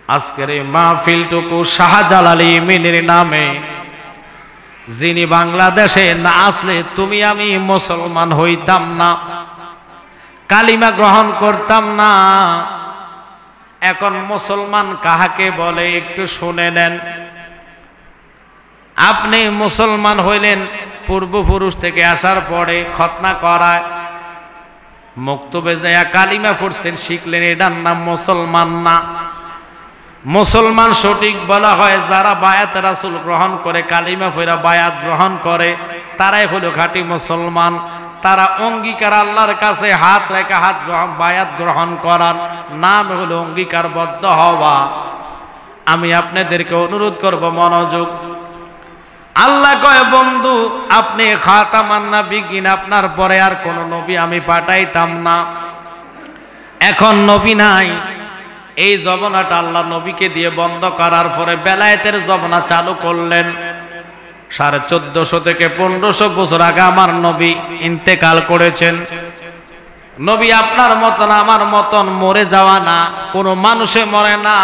আজকের এই মাহফিলটুকু শাহজালাল মিনের নামে, যিনি বাংলাদেশে না আসলে তুমি আমি মুসলমান হইতাম না, কালিমা গ্রহণ করতাম না। এখন মুসলমান কাহাকে বলে একটু শুনে নেন। আপনি মুসলমান হইলেন পূর্বপুরুষ থেকে আসার পরে খতনা করায় মক্তবে যায়া কালিমা পড়ছেন, শিখলেন, এটার নাম মুসলমান না। মুসলমান সঠিক বলা হয় যারা বায়াত রাসূল গ্রহণ করে, কালিমা পড়া বায়াত গ্রহণ করে, তারাই হলো খাঁটি মুসলমান। তারা অঙ্গীকার আল্লাহর কাছে হাত রেখে বায়াত গ্রহণ করার নাম হলো অঙ্গীকারবদ্ধ হওয়া। আমি আপনাদেরকে অনুরোধ করব, মনোযোগ। আল্লাহ কয়, বন্ধু আপনি খাতামান নবিয়্যিন, আপনার পরে আর কোন নবী আমি পাঠাইতাম না। এখন নবী নাই, এই জমানাটা আল্লাহ নবীকে দিয়ে বন্ধ করার পরে বেলায়েতের জমানা চালু করলেন। 1450 থেকে 1500 বছর আগে আমার নবী ইন্তেকাল করেছেন। নবী আপনার মতন আমার মতন মরে যাওয়া না, কোনো মানুষে মরে না।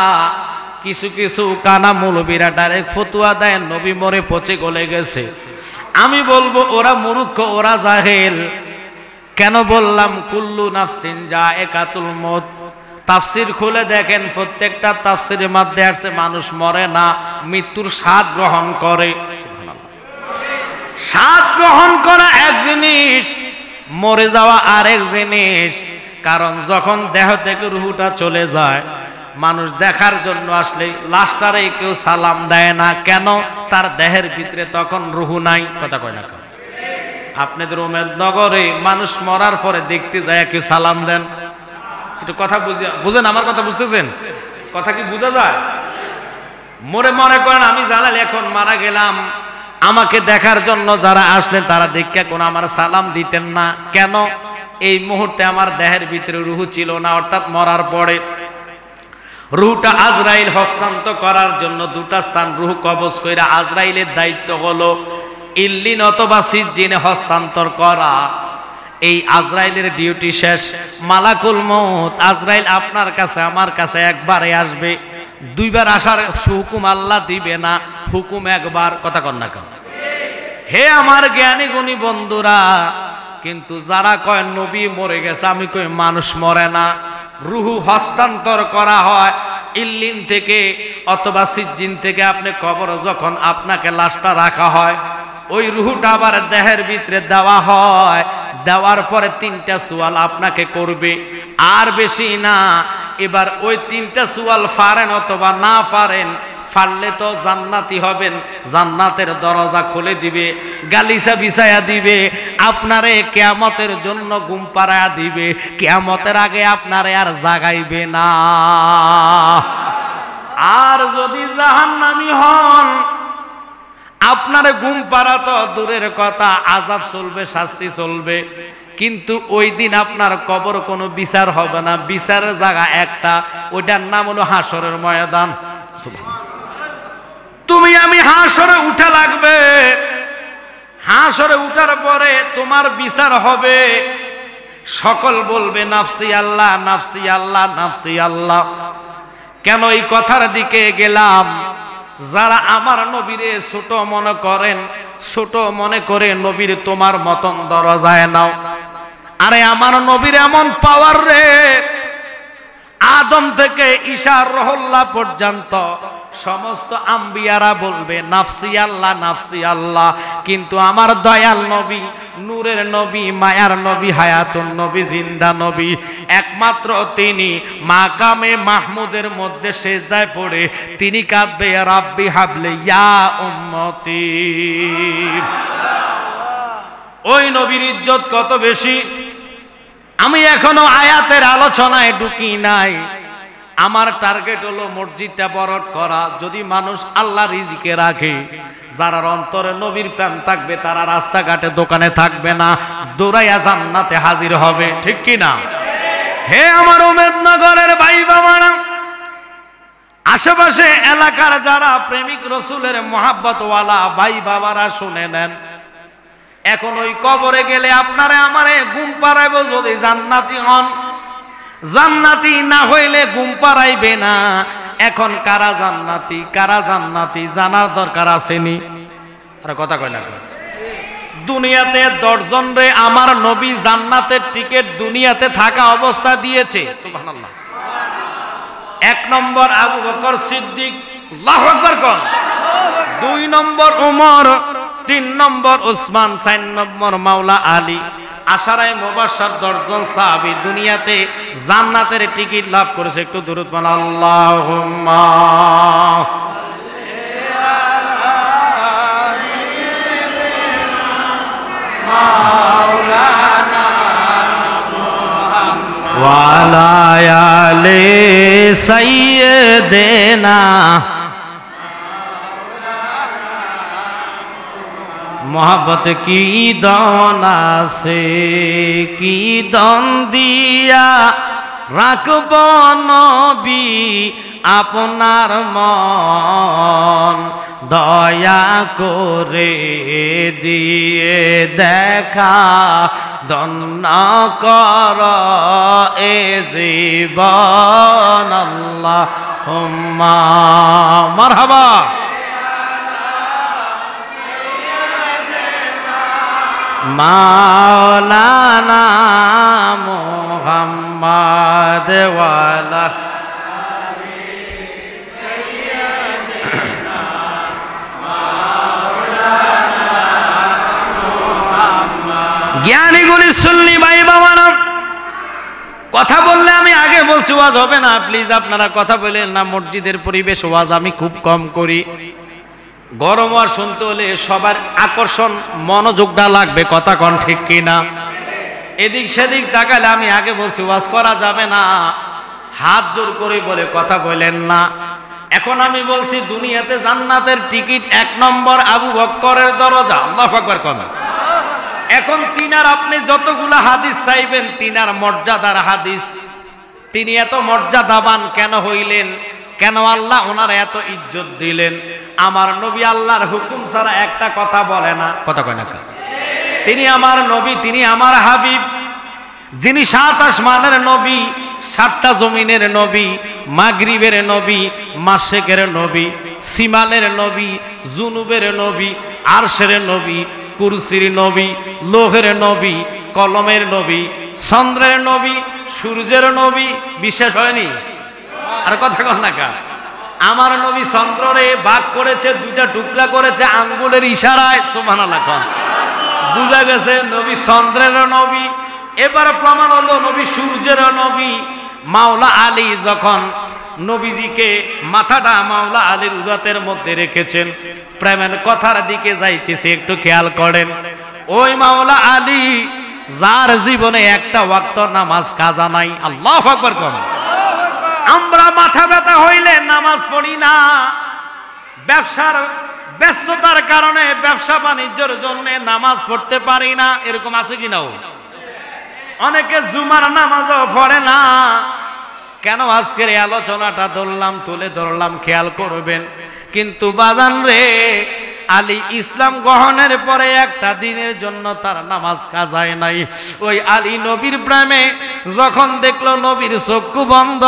কিছু কিছু কানা মৌলবীরা ডাইরেক্ট ফতুয়া দেয় নবী মরে পচে গলে গেছে। আমি বলবো ওরা মূর্খ, ওরা জাহেল। কেন বললাম? কুল্লু নাফসিন যায়েকাতুল মউত। তাফসির খুলে দেখেন, প্রত্যেকটা তাফসিরের মধ্যে আছে মানুষ মরে না, মৃত্যুর স্বাদ গ্রহণ করে। স্বাদ গ্রহণ করা এক জিনিস, মরে যাওয়া আরেক জিনিস। কারণ যখন দেহ থেকে রুহটা চলে যায়, মানুষ দেখার জন্য আসলে লাশটারে কেউ সালাম দেয় না। কেন? তার দেহের ভিতরে তখন রুহু নাই। কথা কয় না? আপনাদের উমেদনগরে মানুষ মরার পরে দেখতে যায়, কেউ সালাম দেন? একটু কথা বুঝেন, আমার কথা বুঝতেছেন? কথা কি বোঝা যায়? মনে করেন আমি জালাল এখন মারা গেলাম, আমাকে দেখার জন্য যারা আসলেন তারা দেখে কোন আমার সালাম দিতেন না। কেন? এই মুহূর্তে আমার দেহের ভিতরে রুহু ছিল না। অর্থাৎ মরার পরে রুহটা আজরাইল হস্তান্তর করার জন্য দুটা স্থান রুহ কবজ কইরা আজরাইলের দায়িত্ব হলো ইল্লিন অথবা সিজ্জিনে হস্তান্তর করা। এই আজরাইলের ডিউটি শেষ। মালাকুল মউত আজরাইল আপনার কাছে আমার কাছে একবারে আসবে, দুইবার আসার হুকুম আল্লাহ দিবে না, হুকুম একবার। কথা কন না কেন? হে আমার জ্ঞানী গুণী বন্ধুরা, কিন্তু যারা কয় নবী মরে গেছে, আমি কই মানুষ মরে না। রুহু হস্তান্তর করা হয় ইল্লিন থেকে অথবা সিজ্জিন থেকে। আপনি কবর যখন আপনাকে লাশটা রাখা হয়, ওই রুহুটা আবার দেহের ভিতরে দেওয়া হয়। দেওয়ার পরে 3টা সুয়াল আপনাকে করবে, আর বেশি না। এবার ওই 3টা সুয়াল পারেন অথবা না পারেন, পারলে তো জান্নাতি হবেন, জান্নাতের দরজা খুলে দিবে, গালিচা বিছায়া দিবে, আপনারে কিয়ামতের জন্য ঘুম পাড়ায়া দিবে। কিয়ামতের আগে আপনারে আর জাগাইবে না। আর যদি জাহান্নামী হন, আপনারে ঘুম পাড়া তো দূরের কথা, আযাব চলবে, শাস্তি চলবে। কিন্তু ওই দিন আপনার কবর কোনো বিচার হবে না। বিচারের জায়গা একটা, ওইটার নাম হলো হাসরের ময়দান। তুমি আমি হাসরে উঠা লাগবে। হাসরে উঠার পরে তোমার বিচার হবে। সকল বলবে নাফসি আল্লাহ, নাফসি আল্লাহ, নাফসি আল্লাহ। কেন এই কথার দিকে গেলাম? যারা আমার নবীরে ছোট মনে করেন, ছোট মনে করে নবীর তোমার মতন দরজায় নাও। আরে আমার নবীর এমন পাওয়ার রে, আদম থেকে ঈসা রহুল্লাহ পর্যন্ত সমস্ত আম্বিয়ারা বলবে নাফসি আল্লাহ, নাফসি আল্লাহ। কিন্তু আমার দয়াল নবী, নূরের নবী, মায়ার নবী, হায়াতুন নবী, জিন্দা নবী, একমাত্র তিনি মাকামে মাহমুদের মধ্যে সেজদায় পড়ে তিনি কাঁদবে, রাব্বি হাবলি ইয়া উম্মতি। ওই নবীর ইজ্জত কত বেশি! আমি এখনো আয়াতের আলোচনায় ঢুকি নাই। আমার টার্গেট হলো মসজিদটা বরট করা। যদি মানুষ আল্লাহ রিজিকে রাখে, যারা অন্তরে নবীর প্রেম থাকবে, তারা রাস্তাঘাটে দোকানে থাকবে না, দৌড়াইয়া জান্নাতে হাজির হবে। ঠিক কি না? হে আমার উমেদনগরের ভাই বাবারা, আশেপাশে এলাকার যারা প্রেমিক রসুলের মহাব্বতওয়ালা ভাই বাবারা শুনে নেন। এখন ওই কবরে গেলে আপনারে আমারে ঘুম পাড়াইব যদি জান্নাতি হন। জান্নাতি না হইলে ঘুম পাড়াইবে না। এখন কারা জান্নাতি জানার দরকার আসেনি? আর কথা কয় না, দুনিয়াতে 10 জন রে আমার নবী জান্নাতের টিকিট দুনিয়াতে থাকা অবস্থা দিয়েছে, সুবহানাল্লাহ। 1 নম্বর আবু বকর সিদ্দিক, আল্লাহু আকবার কোন, 2 নম্বর ওমর, 3 নম্বর ওসমান, 4 নম্বর মাওলা আলী। আশারায়ে মুবাশশার 10 জন সাহাবী দুনিয়াতে জান্নাতের টিকিট লাভ করেছে। একটু দুরূদ পড়ুন, আল্লাহুম্মা মাওলানা ওয়া আলা আলি সাইয়্যিদিনা मोहब्बत की दौन से की दन दिया राखब नबी आपनार मन दया करे दिए देखा दन्न कर ए जीवन अल्लाहुम्मा मरहबा মাওলানা মুহাম্মদ ওয়ালা জ্ঞানী গুলি সুন্নি ভাই বাবারা, কথা বললে আমি আগে বলছি ওয়াজ হবে না, প্লিজ আপনারা কথা বলেন না। মসজিদের পরিবেশ ওয়াজ আমি খুব কম করি। গরম আর শুনতে হলে সবার আকর্ষণ মনোযোগটা লাগবে, কথা কোন ঠিক কিনা? এদিক সেদিক তাকালে আমি আগে বলছি ওয়াজ করা যাবে না, হাত জোর করে বলে কথা বলেন না। এখন আমি বলছি দুনিয়াতে জান্নাতের টিকিট 1 নম্বর আবু বকরের দরজা, আল্লাহু আকবার কোন। এখন তিনার আপনি যতগুলা হাদিস চাইবেন তিনার মর্যাদার হাদিস, তিনি এত মর্যাদাবান কেন হইলেন, কেন আল্লাহ ওনার এত ইজ্জত দিলেন? আমার নবী আল্লাহর হুকুম ছাড়া একটা কথা বলে না, কথা কয় না। তিনি আমার নবী, তিনি আমার হাবিব, যিনি 7 আসমানের নবী, 7টা জমিনের নবী, মাগরিবের নবী, মাশরিকের নবী, সিমালের নবী, জুনুবের নবী, আরশের নবী, কুরসির নবী, লোহের নবী, কলমের নবী, চন্দ্রের নবী, সূর্যের নবী। বিশেষ হয়নি? আর কথা কন না কা? আমার নবী চন্দ্ররে ভাগ করেছে, 2টা টুকরা করেছে আঙ্গুলের ইশারায়, সুবহানাল্লাহ কোন। বুঝা গেছে নবী চন্দ্রের নবী। এবার প্রমাণ হলো নবী সূর্যের নবী। মাওলা আলী যখন নবীজিকে মাথাটা মাওলা আলীর উদাতের মধ্যে রেখেছেন, প্রেমের কথার দিকে যাইতেছে, একটু খেয়াল করেন। ওই মাওলা আলী যার জীবনে একটা ওয়াক্ত নামাজ কাজা নাই, আল্লাহু আকবার কোন। আমরা মাথা ব্যথা হইলে নামাজ পড়ি না, ব্যবসার ব্যস্ততার কারণে ব্যবসা বাণিজ্যের জন্য নামাজ পড়তে পারি না, এরকম আছে কিনা? অনেকে জুমার নামাজও পড়ে না। কেন আজকের এই আলোচনাটা তুলে ধরলাম খেয়াল করবেন। কিন্তু বাজান রে, আলী ইসলাম গ্রহণের পরে একটা দিনের জন্য তার নামাজ কাজায় নাই। ওই আলী নবীর প্রেমে যখন দেখলো নবীর চক্ষু বন্ধ,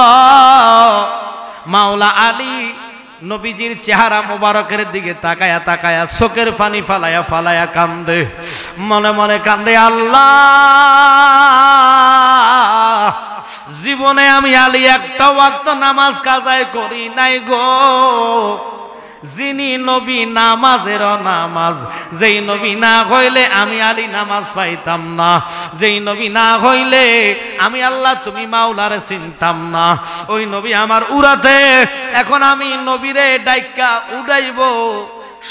মাওলা আলী নবীজির চেহারা মোবারকের দিকে তাকায়া তাকায়া চোখের পানি ফালায়া ফালায়া কান্দে, মনে মনে কান্দে, আল্লাহ জীবনে আমি আলী একটা ওয়াক্ত নামাজ কাজায় করি নাই গো। যিনি নবী নামাজের নামাজ, যেই নবী না হইলে আমি আলী নামাজ পাইতাম না, যেই নবী না হইলে আমি আল্লাহ তুমি মাওলারে চিনতাম না, ওই নবী আমার উড়াতে। এখন আমি নবীরে ডাইকা উড়াইব,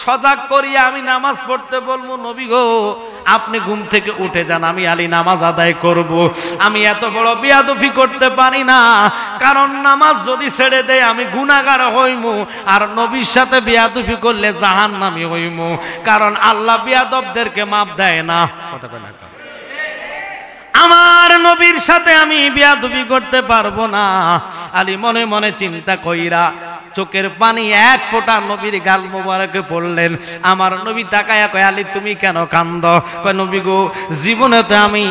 সজাগ করিয়া আমি নামাজ পড়তে বলবো, নবী গো আপনি ঘুম থেকে উঠে যান, আমি আলী নামাজ আদায় করব। আমি এত বড় বেয়াদবি করতে পারি না, কারণ নামাজ যদি ছেড়ে দেয় আমি গুনাহগার হইমু, আর নবীর সাথে বেয়াদবি করলে জাহান্নামী হইমু, কারণ আল্লাহ বেয়াদবদেরকে মাপ দেয় না। কথা কয় না? আমার নবীর সাথে আমি বেয়াদবি করতে পারবো না। আলী মনে মনে চিন্তা কইরা চোখের পানি 1 ফোঁটা নবীর গাল মোবারকে পড়লেন। আমার নবী তাকায়া কয়, আলী তুমি কেন কান্দ? কয়, নবী গো জীবনে তো আমি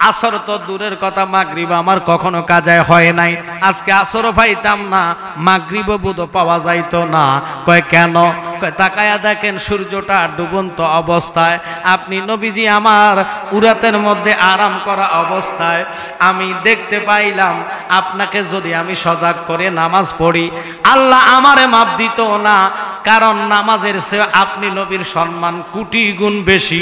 আসর তো দূরের কথা, মাগরিব আমার কখনো কাজে হয় নাই। আজকে আসরও পাইতাম না, মাগরিবও বুধ পাওয়া যাইতো না। কয় কেন? কয় তাকায়া দেখেন সূর্যটা ডুবন্ত অবস্থায়, আপনি নবীজি আমার উরাতের মধ্যে আরাম করা অবস্থায় আমি দেখতে পাইলাম। আপনাকে যদি আমি সজাগ করে নামাজ পড়ি, আল্লাহ আমারে মাপ দিত না, কারণ নামাজের চেয়ে আপনি নবীর সম্মান কোটি গুণ বেশি।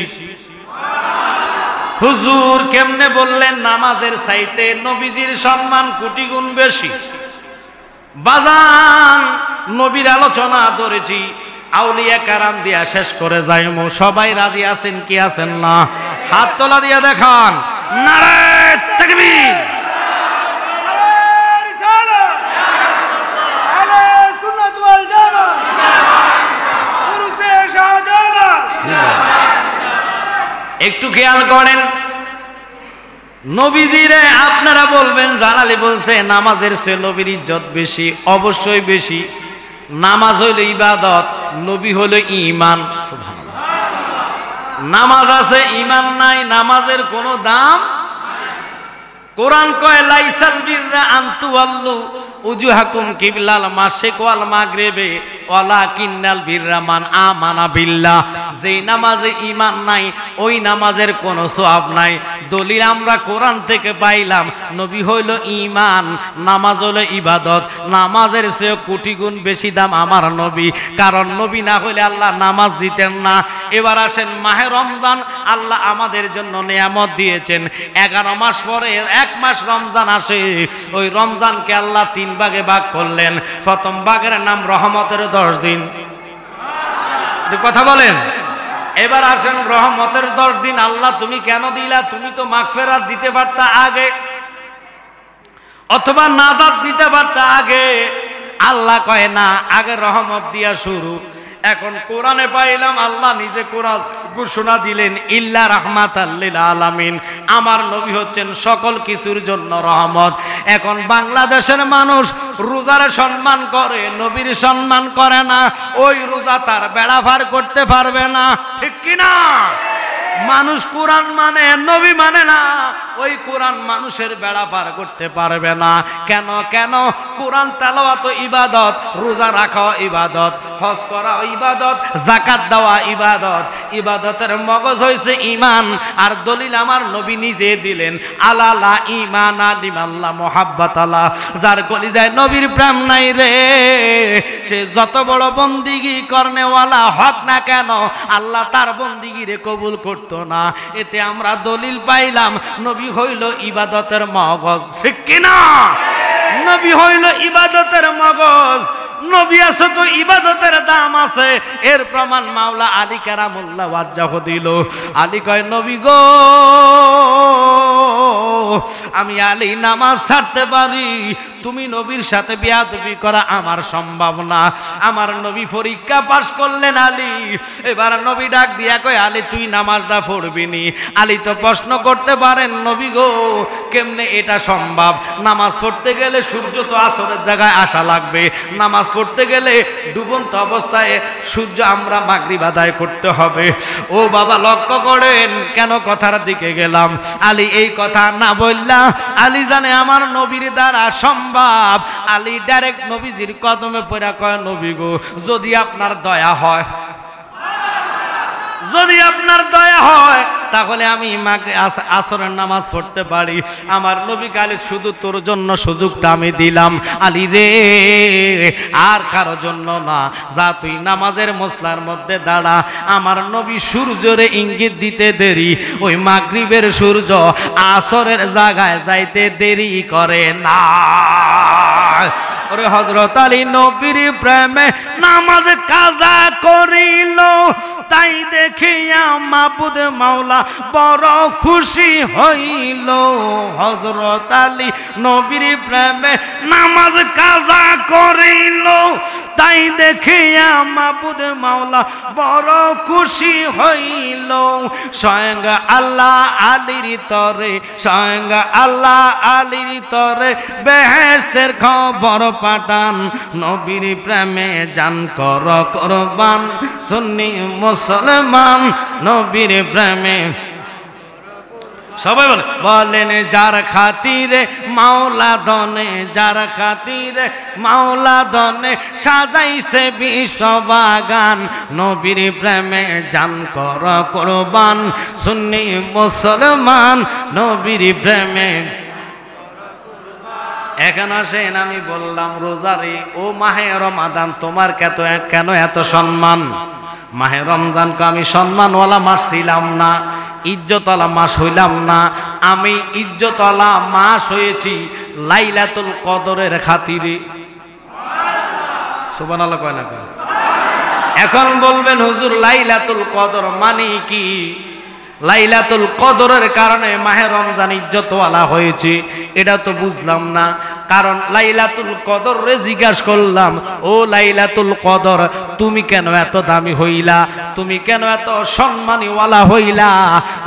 হুজুর কেমনে বললেন নামাজের চাইতে নবীজির সম্মান কোটি গুণ বেশি? বাজান, নবীর আলোচনা ধরেছি, আউলিয়া কারাম দিয়া শেষ করে যাইমু। সবাই রাজি আছেন কি আছেন না? হাত তোলা দিয়া দেখান। নারে তাকবীর। একটু খেয়াল করেন, নবীজিরে আপনারা বলবেন জালালি বলছে নামাজের চেয়ে নবীর ইজ্জত বেশি। অবশ্যই বেশি। নামাজ হইল ইবাদত, নবী হইল ঈমান। সুবহানাল্লাহ। নামাজ আছে, ঈমান নাই, নামাজের কোনো দাম। কোরআন কয় লাইসাল বিররা আন তুওয়াল্লু উজুহাকুম কিবলাল মাশরিক ওয়াল মাগরিবে ওয়ালাকিন্নাল বিররা মান আমানা বিল্লাহ। যেই নামাজে ঈমান নাই ওই নামাজের কোনো সওয়াব নাই। দলিল আমরা কোরআন থেকে পাইলাম, নবী হইল ঈমান, নামাজ হইল ইবাদত। নামাজের চেয়ে কোটি গুণ বেশি দাম আমার নবী, কারণ নবী না হইলে আল্লাহ নামাজ দিতেন না। এবার আসেন মাহে রমজান, আল্লাহ আমাদের জন্য নিয়ামত দিয়েছেন। 11 মাস পরে 1 মাস রমজান আসে। ওই রমজানকে আল্লাহ 3 ভাগে ভাগ করলেন। প্রথম ভাগের নাম রহমতের 10 দিন। কথা বলেন। এবার আসেন রহমতের 10 দিন আল্লাহ তুমি কেন দিলা? তুমি তো মাগফিরাত দিতে পারতা আগে, অথবা নাজাত দিতে পারতা আগে। আল্লাহ কয় না, আগে রহমত দিয়া শুরু। এখন কোরআনে পাইলাম আল্লাহ নিজে কোরআন ঘোষণা দিলেন ইল্লা রাহমাতাল লিল আলামিন। আমার নবী হচ্ছেন সকল কিছুর জন্য রহমত। এখন বাংলাদেশের মানুষ রোজারে সম্মান করে, নবীর সম্মান করে না। ওই রোজা তার বেড়া পার করতে পারবে না, ঠিক কি না? মানুষ কোরআন মানে, নবী মানে না। ওই কোরআন মানুষের বেড়া পার করতে পারবে না। কেন? কেন? কোরআন তেলাওয়াত ইবাদত, রোজা রাখা ইবাদত, হজ করা ইবাদত, যাকাত দেওয়া ইবাদত। ইবাদতের মগজ হইছে ঈমান। আর দলিল আমার নবী নিজে দিলেন, আলা লা ঈমান লিমান লা মুহাব্বাত আলা। যার কলিজায় নবীর প্রেম নাই রে, সে যত বড় বন্দিগি করনেওয়ালা হক না কেন, আল্লাহ তার বন্দিগিরে কবুল করতো না। এতে আমরা দলিল পাইলাম নবী হইল ইবাদতের মগজ, ঠিক কিনা? নবী হইল ইবাদতের মগজ। নবী আছে তো ইবাদতের দাম আছে। এর প্রমাণ মাওলা আলী কারামুল্লাহ ওয়াজ্জাহ দিল। আলী কয় নবী গো, আমি আলী নামাজ ছাড়তে পারি, তুমি নবীর সাথে বিয়াদবি করা আমার সম্ভব না। আমার নবী পরীক্ষা পাশ করলেন আলী। এবার নবী ডাক দিয়া কয় আলী তুই নামাজটা পড়বি নি? আলী তো প্রশ্ন করতে পারেন নবী গো কেমনে এটা সম্ভব? নামাজ পড়তে গেলে সূর্য তো আসরের জায়গায় আসা লাগবে, নামাজ পড়তে গেলে ডুবন্ত অবস্থায় সূর্য আমরা মাগরিব আদায় করতে হবে। ও বাবা লক্ষ্য করেন কেন কথার দিকে গেলাম। আলী এই কথা না বললা, আলী জানে আমার নবীর দ্বারা সম্ভব। আলী ডাইরেক্ট নবীজির কদমে পড়া কয় নবী গো যদি আপনার দয়া হয়, যদি আপনার দয়া হয় তাহলে আমি আসরের নামাজ পড়তে পারি। আমার নবী কালী শুধু তোর জন্য সুযোগটা আমি দিলাম আলী রে, আর কারো জন্য না। যা তুই নামাজের মসলার মধ্যে দাঁড়া। আমার নবী সূর্যরে ইঙ্গিত দিতে দেরি, ওই মাগরিবের সূর্য আসরের জায়গায় যাইতে দেরি করে না। ওরে হযরত আলী নবীর প্রেমে নামাজ কাজা করিল, তাই দেখিয়া মাবুদ মাওলা বড় খুশি হইল। হযরত আলী নবীর প্রেমে নামাজ কাজা করিল, তাই দেখিয়া মাবুদ মাওলা বড় খুশি হইল। স্বয়ং আল্লাহ আলীর তরে, স্বয়ং আল্লাহ আলীর তরে বেহেশতের খবর পাঠান। নবীর প্রেমে জান কর কুরবান সুন্নি মুসলমান, নবীর প্রেমে সবাই বলে বলেন যার খাতিরে মাওলা দনে, যার খাতিরে মাওলা দনে সাজাইছে বিশ্ববাগান, নবীর প্রেমে জান কর কোরবান, সুন্নি মুসলমান নবীর প্রেমে। এখন আসেন, আমি বললাম রোজারে ও মাহে রমাদান তোমার কেন এত সম্মান? মাহে রমজানকে আমি সম্মানওয়ালা মাস ছিলাম না, ইজ্জতওয়ালা মাস হইলাম না, আমি ইজ্জতওয়ালা মাস হয়েছি লাইলাতুল কদরের খাতিরে। সুবহানাল্লাহ কয় না কয়? এখন বলবেন হুজুর লাইলাতুল কদর মানে কি? লাইলাতুল কদরের কারণে মাহে রমজান ইজ্জতওয়ালা হয়েছে, এটা তো বুঝলাম না। কারণ লাইলাতুল কদরে জিজ্ঞাসা করলাম, ও লাইলাতুল কদর তুমি কেন এত দামি হইলা, তুমি কেন এত সম্মানীওয়ালা হইলা?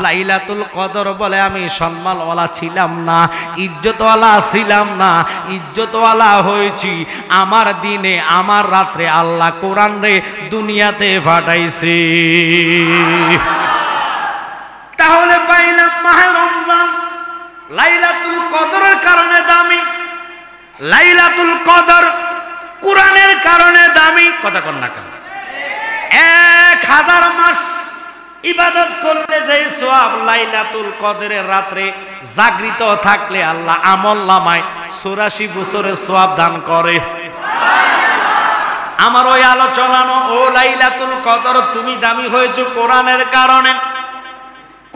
লাইলাতুল কদর বলে আমি সম্মানওয়ালা ছিলাম না, ইজ্জতওয়ালা ছিলাম না, ইজ্জতওয়ালা হয়েছি আমার দিনে আমার রাত্রে আল্লাহ কোরআন রে দুনিয়াতে পাঠাইছে। তাহলে পাইলাম মাহে রমজান লাইলাতুল কদরের কারণে দামি, লাইলাতুল কদর কোরআনের কারণে দামি। কথা কন না কেন? 1000 মাস ইবাদত করলে যে সওয়াব লাইলাতুল কদরের রাত্রে জাগরিত থাকলে আল্লাহ আমলনামায় 84 বছরের সওয়াব দান করে। আমার ওই আলোচনা, ও লাইলাতুল কদর তুমি দামি হয়েছো কোরআনের কারণে।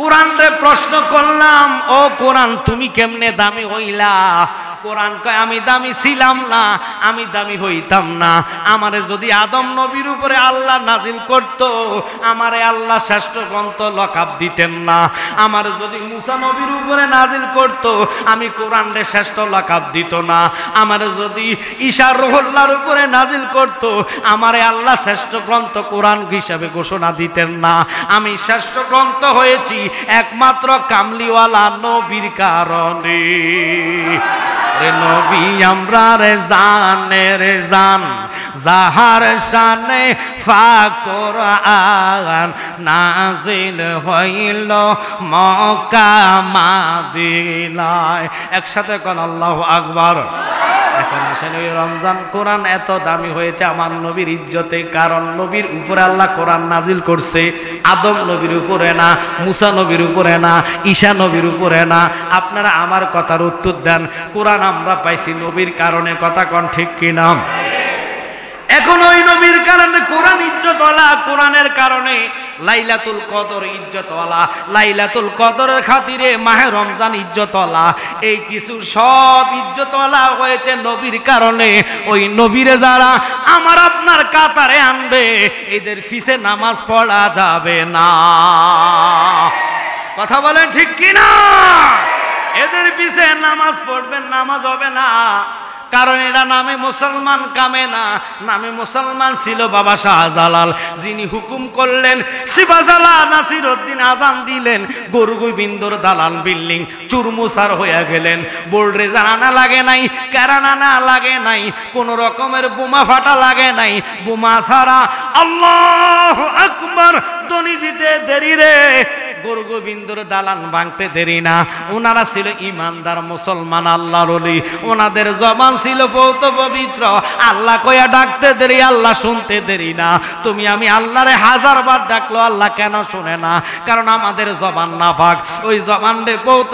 কোরআন রে প্রশ্ন করলাম, ও কোরআন তুমি কেমনে দামি হইলা? কোরআন কয় আমি দামি ছিলাম না, আমি দামি হইতাম না। আমারে যদি আদম নবীর উপরে আল্লাহ নাজিল করত, আমারে আল্লাহ শ্রেষ্ঠ গ্রন্থ লকাব দিতেন না। আমারে যদি মুসা নবীর উপরে নাজিল করত, আমি কোরআন রে শ্রেষ্ঠ লকাব দিত না। আমারে যদি ঈসা রুহুল্লাহর উপরে নাজিল করত, আমারে আল্লাহ শ্রেষ্ঠ গ্রন্থ কোরআন হিসাবে ঘোষণা দিতেন না। আমি শ্রেষ্ঠ গ্রন্থ হয়েছি একমাত্র কামলিওয়ালা নবীর কারণে। রে নবী আমরা রে জানে রে জান, যাহার শানে কোরআন নাজিল হইল মক্কা মাদিনায়। একসাথে কোন আল্লাহু আকবার। এখন আসেন, ওই রমজান কোরআন এত দামি হয়েছে আমার নবীর ইজ্জতে, কারণ নবীর উপরে আল্লাহ কোরআন নাজিল করছে, আদম নবীর উপরে না, মুসা নবীর উপরে না, ঈসা নবীর উপরে না। আপনারা আমার কথার উত্তর দেন, কোরআন আমরা পাইছি নবীর কারণে। কথা কন ঠিক কিনা? এখন ওই নবীর কারণে কোরআন ইজ্জতওয়ালা, কোরআনের কারণে লাইলাতুল কদর ইজ্জতওয়ালা, লাইলাতুল কদরের খাতিরে মাহে রমজান ইজ্জতওয়ালা। এই কিছু সব ইজ্জতওয়ালা হয়েছে নবীর কারণে। ওই নবীরে যারা আমার আপনার কাতারে আনবে, এদের পিছে নামাজ পড়া যাবে না। কথা বলেন ঠিক কিনা? এদের পিছে নামাজ পড়বেন, নামাজ হবে না। কারণ এরা নামে মুসলমান কামে না, নামে মুসলমান ছিল বাবা শাহজালাল, যিনি হুকুম করলেন শিবাজালা নাসিরউদ্দিন আজান দিলেন, গরু গোবিন্দর দালান বিল্ডিং চুরমুসার হয়ে গেলেন। বোল্ডরে জানানা লাগে নাই, কেরানানা লাগে নাই, কোন রকমের বোমা ফাটা লাগে নাই। বোমা ছাড়া আল্লাহু আকবার ধ্বনি দিতে দেরি রে, গরু গোবিন্দর দালান ভাঙতে দেরি না। ওনারা ছিল ইমানদার মুসলমান, আল্লাহর ওলি। ওনাদের জবান ছিল বহুত পবিত্র, আল্লাহ কয়া ডাকতে দেরি, আল্লাহ শুনতে দেরি না। তুমি আমি আল্লাহরে 1000 বার ডাকলো আল্লাহ কেন শুনে না? কারণ আমাদের জবান নাপাক। ওই জবানরে বহুত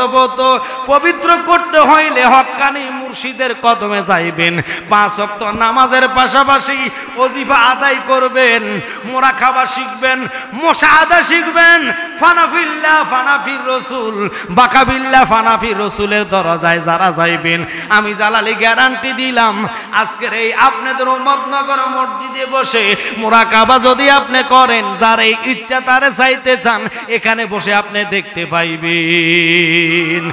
পবিত্র করতে হইলে হক্কানি মুর্শিদের কদমে যাইবেন। 5 ওয়াক্ত নামাজের পাশাপাশি ওজিফা আদায় করবেন, মুরাকাবা শিখবেন, মুশাহাদা শিখবেন। ফানাফিল্লাহ ফানাফির রাসূল, বাকাবিল্লাহ ফানাফির রাসূলের দরজায় যারা যাইবেন, আমি জালালি গ্যারান্টি দিলাম, আজকের এই আপনাদের উম্মতনগর মসজিদে বসে মুরাকাবা যদি আপনি করেন, যার এই ইচ্ছা তারে চাইতে চান, এখানে বসে আপনি দেখতে পাইবেন।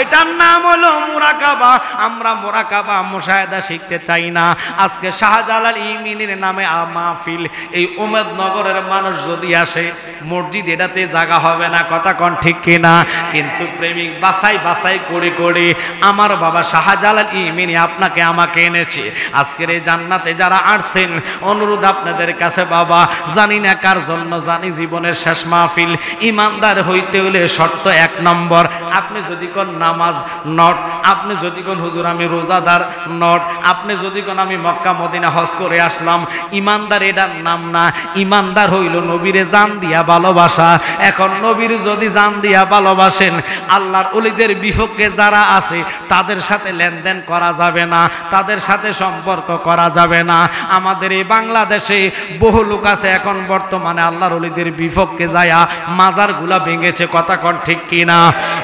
এটার নাম হলো মুরাকাবা। আমরা মুরাকাবা মুশাহাদা শিখতে চাই না। আজকে শাহজালাল ইমিনের নামে মাহফিল, এই উম্মতনগরের মানুষ যদি আসে, মসজিদ এটাতে জায়গা হবে না, কথা কোন ঠিক কিনা? কিন্তু প্রেমিক বাছাই বাছাই করে করে আমার বাবা শাহজালাল ইমিনি আপনাকে আমাকে এনেছে। আজকের এই জান্নাতে যারা আসছেন, অনুরোধ আপনাদের কাছে বাবা, জানি না কার জন্য, জানি জীবনের শেষ মাহফিল। ইমানদার হইতে হলে শর্ত 1 নম্বর, আপনি যদি কোন নামাজ নট, আপনি যদি কোন হুজুর আমি রোজাদার নট, আপনি যদি কোন আমি মক্কা মদিনা হজ করে আসলাম, ইমানদার এটার নাম না। ইমানদার হইল নবীরে জান দিয়া ভালোবাসা। এখন নবীর যদি জান দিয়া ভালোবাসেন, আল্লাহর ওলিদের বিপক্ষে যারা আছে তাদের সাথে লেনদেন করা যাবে না, তাদের সাথে সম্পর্ক করা যাবে না। আমাদের এই বাংলাদেশে বহু লোক আছে এখন বর্তমানে আল্লাহর ওলিদের বিপক্ষে যায়া মাজারগুলা ভেঙেছে, কথা কোন ঠিক কিনা?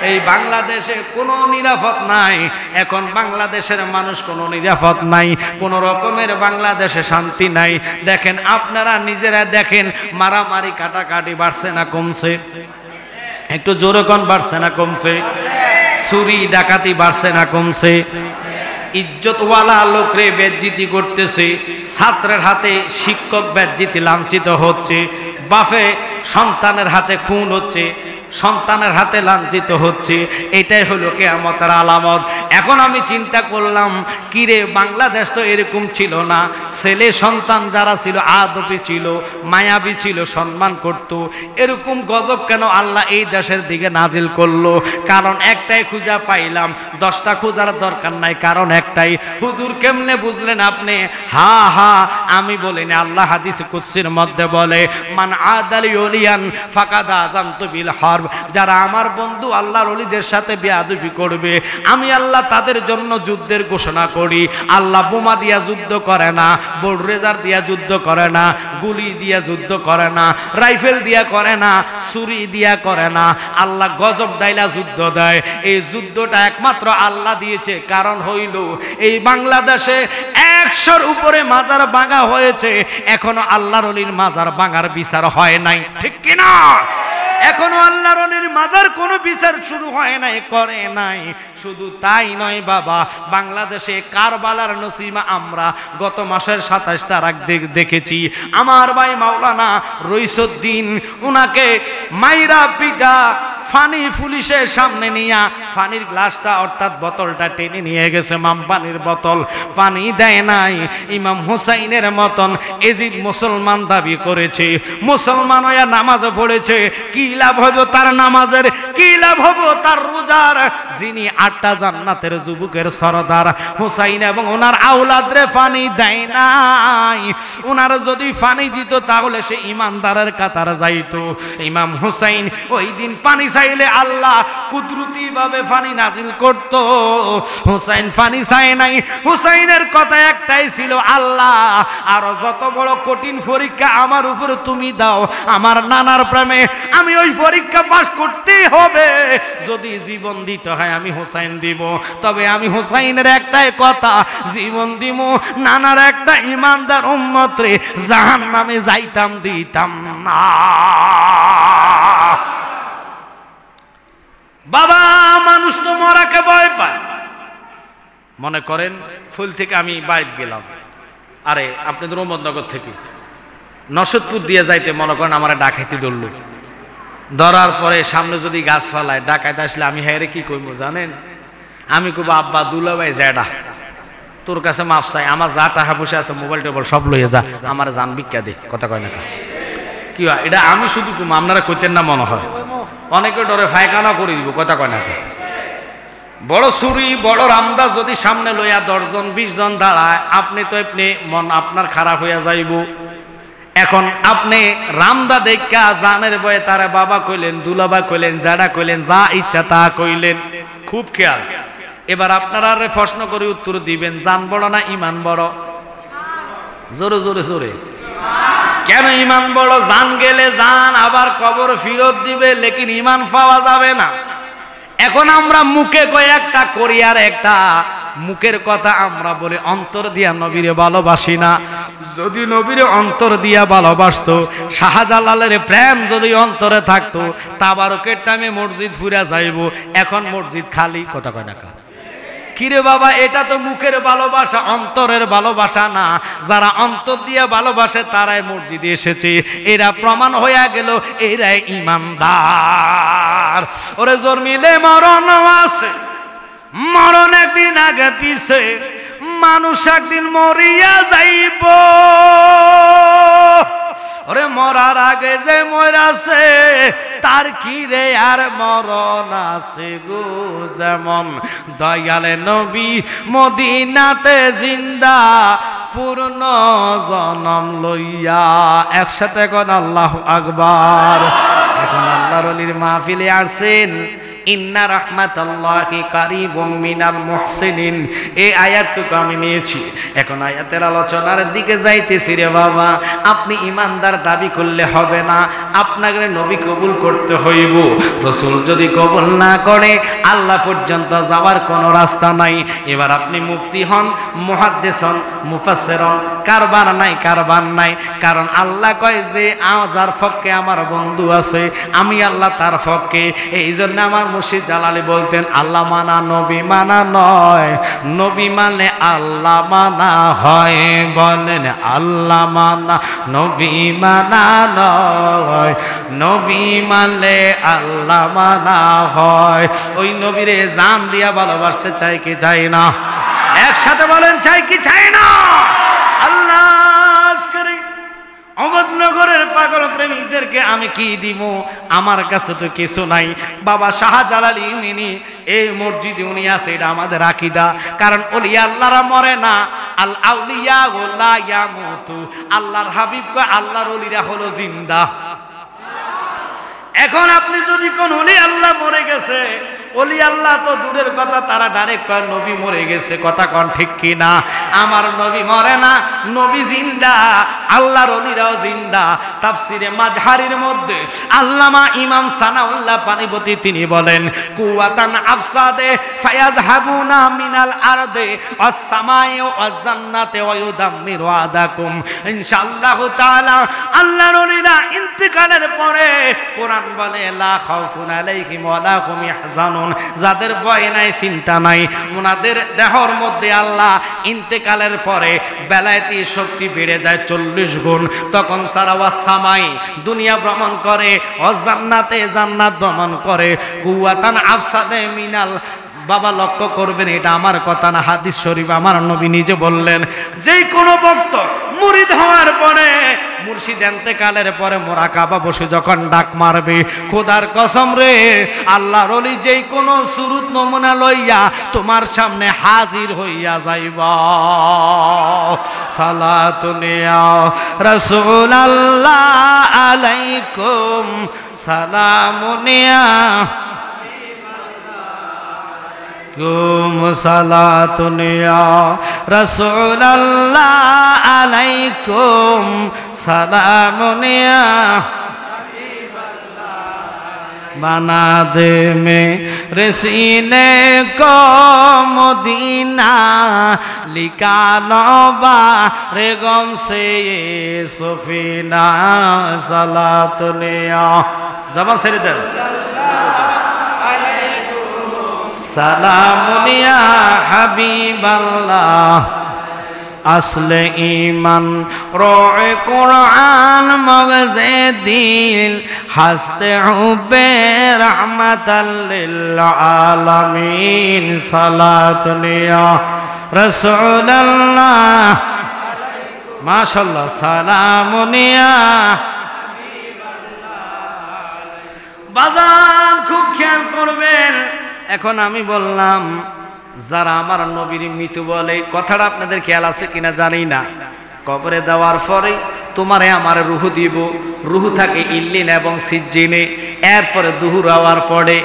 এই বাংলাদেশে কোনো নিরাপদ নাই, এখন বাংলাদেশের মানুষ কোনো নিরাপদ নাই, কোন রকমের বাংলাদেশে শান্তি নাই। দেখেন আপনারা নিজেরা দেখেন, মারামারি কাটাকাটি বাড়ছে না কমছে? একটু জোরে কোন, বাড়ছে না কমছে? চুরি ডাকাতি বাড়ছে না কমছে? ইজ্জতওয়ালা লোকরে বেজ্জিতি করতেছে, ছাত্রের হাতে শিক্ষক বেজ্জিতি লাঞ্ছিত হচ্ছে, বাপে সন্তানের হাতে খুন হচ্ছে, সন্তানের হাতে লাঞ্ছিত হচ্ছে। এটাই হলো কিয়ামতের আলামত। এখন আমি চিন্তা করলাম, কিরে বাংলাদেশ তো এরকম ছিল না, ছেলে সন্তান যারা ছিল আদবি ছিল, মায়াবী ছিল, সম্মান করত, এরকম গজব কেন আল্লাহ এই দেশের দিকে নাজিল করলো? কারণ একটাই খুঁজা পাইলাম, 10টা খোঁজার দরকার নাই, কারণ একটাই। হুজুর কেমনে বুঝলেন আপনি? হা হা, আমি বলিনি, আল্লাহ হাদিস কুদসির মধ্যে বলে, মান আদালি ওলিয়ান ফাকাদ আযানতু বিল হারব। যারা আমার বন্ধু আল্লাহর ওলিদের সাথে বেয়াদবি করবে, আমি আল্লাহ তাদের জন্য যুদ্ধের ঘোষণা করি। আল্লাহ বোমা দিয়া যুদ্ধ করে না, বোলরেজার দিয়া যুদ্ধ করে না, গুলি দিয়া যুদ্ধ করে না, রাইফেল দিয়া করে না, ছুরি দিয়া করে না। আল্লাহ গজব ডাইলা যুদ্ধ দেয়। এই যুদ্ধটা একমাত্র আল্লাহ দিয়েছে। কারণ হইল এই বাংলাদেশে 100-র উপরে মাজার ভাঙা হয়েছে, এখনো আল্লাহর ওলির মাজার ভাঙার বিচার হয় নাই, ঠিক কিনা? এখনো আল্লাহর ওলির মাজার কোনো বিচার শুরু হয় নাই, করে নাই। শুধু তাই নয় বাবা, বাংলাদেশে কারবালার নসিমা আমরা গত মাসের 27 তারিখ দেখেছি। আমার ভাই মাওলানা রইসুদ্দিন, উনাকে মাইরা পিটা ফানি পুলিশের সামনে নিয়া পানির গ্লাসটা অর্থাৎ বোতলটা টেনে নিয়ে গেছে, মাম পানির বোতল, পানি দেয় নাই। ইমাম হুসাইনের মতন এজিদ মুসলমান দাবি করেছে, মুসলমান হইয়া নামাজ পড়েছে, কি লাভ হইব তার নামাজের, কি লাভ হইব তার রোজার? যিনি 8টা জান্নাতের যুবকের সরদার হুসাইন এবং ওনার আওলাদরে পানি দেয় নাই। ওনার যদি পানি দিত তাহলে সে ইমানদারের কাতার যাইতো। ইমাম হুসাইন ওই দিন পানি চাইলে আল্লাহ কুদরতি ভাবে পানি নাজিল করত। হুসাইন পানি চায় নাই, হুসাইনের কথা একটাই ছিল, আল্লাহ আর যত বড় কঠিন পরীক্ষা আমার উপর তুমি দাও, আমার নানার প্রেমে আমি ওই পরীক্ষা পাস করতেই হবে। যদি জীবন দিতে হয় আমি হুসাইন দিব, তবে আমি হুসাইনের একটাই কথা, জীবন দিব, নানার একটা ইমানদার উম্মত রে জাহান্নামে যাইতাম দিতাম না। বাবা মানুষ তো মরাকে ভয় পায়। মনে করেন ফুল থেকে আমি বাইরে গেলাম, আরে আপনাদের মোহাম্মদনগর থেকে নরসদপুর দিয়ে যাইতে মনে করেন আমার ডাকাইতে ধরল, ধরার পরে সামনে যদি গাছ ফালায় ডাকাইতে আসলে আমি হ্যাঁ রে কি করবো জানেন? আমি কব আব্বা দুলাভাই জ্যাডা তোর কাছে মাফ চাই, আমার যা টাকা বসে আছে মোবাইল টোবাইল সব লইয়ে যা, আমার জান ভিক্ষা দে, কথা কয় না কি হয়? এটা আমি শুধু কম, আপনারা কইতেন না মনে হয়, অনেকে ডরে ফায়খানা করে দিব, কথা কয় না। বড় ছুরি বড় রামদা যদি সামনে লইয়া 10 জন 20 জন দাঁড়ায়, আপনি তো আপনি মন আপনার খারাপ হইয়া যাইব। এখন আপনি রামদা দেখা জানের বয়ে তারা বাবা কইলেন, দুলাবা কইলেন, জাডা কইলেন, যা ইচ্ছা তা কইলেন, খুব খেয়াল। এবার আপনারা প্রশ্ন করে উত্তর দিবেন, জান বড় না ইমান বড়? জোরে জোরে জোরে। কেন ইমান বড়? জান গেলে জান আবার কবর ফিরত দিবে, লেকিন ইমান পাওয়া যাবে না। এখন আমরা মুখে কয় একটা করি আর একটা, মুখের কথা আমরা বলি অন্তর দিয়া নবীরে ভালোবাসি না। যদি নবীরে অন্তর দিয়া ভালোবাসতো, শাহজালালের প্রেম যদি অন্তরে থাকতো, তাবারকের টাইমে মসজিদ ফুরা যাইব। এখন মসজিদ খালি, কথা কয় না। কিরে বাবা, এটা তো মুখের ভালোবাসা, অন্তরের ভালোবাসা না। যারা অন্তর দিয়ে ভালোবাসে তারাই মসজিদে এসেছে, এরা প্রমাণ হয়ে গেল এরাই ঈমানদার। ওরে জোর মিলে মরণ আছে, মরণ একদিন আগে পিছে, মানুষ একদিন মরিয়া যাইব। ওরে মরার আগে যে মরাছে তার কি রে আর মরণ আছে গো। যেমন দয়ালে নবী মদিনাতে জিন্দা পূর্ণ জনম লইয়া। একসাথে এখন আল্লাহু আকবার। এখন আল্লাহর ওলির মাহফিলে আসছেন, ইন্না রাহমাতাল্লাহি কারিবুম মিনাল মুহসিনিন। এই আয়াতটুকু আমি নিয়েছি। এখন আয়াতের আলোচনার দিকে যাইতেছি। রে বাবা, আপনি ইমানদার দাবি করলে হবে না, আপনাকে নবী কবুল করতে হইব। রাসূল যদি কবুল না করে আল্লাহ পর্যন্ত যাওয়ার কোনো রাস্তা নাই। এবার আপনি মুফতি হন, মুহাদ্দিস হন, মুফাসসির হন, কারবার নাই, কারবার নাই। কারণ আল্লাহ কয় যে যার পক্ষে আমার বন্ধু আছে, আমি আল্লাহ তার পক্ষে। এই জন্য আমার মুর্শিদ জালালি বলতেন, আল্লাহ মানা নবী মানা নয়, নবী মানে আল্লাহ মানা হয়। বলেন আল্লাহ মানা নবী মানা নয়, নবী মানলে আল্লাহ মানা হয়। ওই নবীরে জান দিয়া ভালোবাসতে চাই কি চাই না? একসাথে বলেন চাই কি চাই না? আল্লাহ অহমদনগরের পাগল প্রেমীদেরকে আমি কি দিব? আমার কাছে তো কিছু নাই। বাবা শাহজালাল ইমানি এই মসজিদে উনি আছে, এটা আমাদের আকীদা। কারণ ওলিয়া আল্লাহরা মরে না, আল আউলিয়া লা ইয়ামুতু। আল্লাহর হাবিব কয় আল্লাহর ওলিরা হলো জিন্দা। এখন আপনি যদি কোন ওলি আল্লাহ মরে গেছে, ওলি আল্লাহ তো দূরের কথা, তারা ডাইরেক্ট কয় নবী মরে গেছে। কথা কোন ঠিক কি না? আমার নবী মরে না, নবী জিন্দা, আল্লাহর ওলিরাও জিন্দা। তাফসিরে মাজহারির মধ্যে আল্লামা ইমাম সানাউল্লাহ পানিপতি তিনি বলেন, কুওয়াতান আফসাদে ফায়াযহাবুনা মিনাল আরদে ওয়াস সামাই ওয়াজ জান্নাতে ওয়া ইউদাম্মিরু আদাকুম। ইনশাআল্লাহ তাআলা আল্লাহর ওলিরা ইন্তিকালের পরে কোরআন বলে লা খাউফুন আলাইহিম ওয়া লা হুম ইয়াহজানুন। যাদের ভয় নাই, চিন্তা নাই, ওনাদের দেহর মধ্যে আল্লাহ ইন্তেকালের পরে বেলায়েতি শক্তি বেড়ে যায় 40 গুণ। তখন তারা সামাই দুনিয়া ভ্রমণ করে, ও জান্নাতে জান্নাত ভ্রমণ করে। কুওয়াতান আফসাদে মিনাল। বাবা লক্ষ্য করবেন, এটা আমার কথা না, হাদিস শরীফ, আমার নবী নিজে বললেন, যে কোনো ভক্ত মুরিদ হওয়ার পরে, মুর্শিদ ইন্তেকালের পরে মুরাকাবা বসে যখন ডাক মারবে, খোদার কসম রে, আল্লাহর ওলি যেই কোনো সুরত নমুনা লইয়া তোমার সামনে হাজির হইয়া যাইবা। সালাতুন ইয়া রাসূলুল্লাহ আলাইকুম, সালামুন ইয়া সালাতুন ইয়া রাসূলুল্লাহ আলাইকুম, সালামুন ইয়া बना दे मेरे सीने को मदीना, लिखा नौबा रे गम से ये सफीना। सलातुन या जबान से इधर सलामुन या हबीबल्लाह, असले ईमान रोए कुरान मगज़े दिल, हस्ते हुब्बे रहमतल लिल आलमीन। सलातुन या रसूलल्लाह, माशाअल्लाह, सलामुन या বাজান খুব খেয়াল করবেন। এখন আমি বললাম যারা আমার নবীর মৃত্যু বলে, কথাটা আপনাদের খেয়াল আছে কিনা জানি না। কবরে দেওয়ার পরে তোমারে আমার রুহ দিব, রুহ থাকে ইল্লিন এবং সিজ্জিনে। এরপরে দুহুর হওয়ার পরে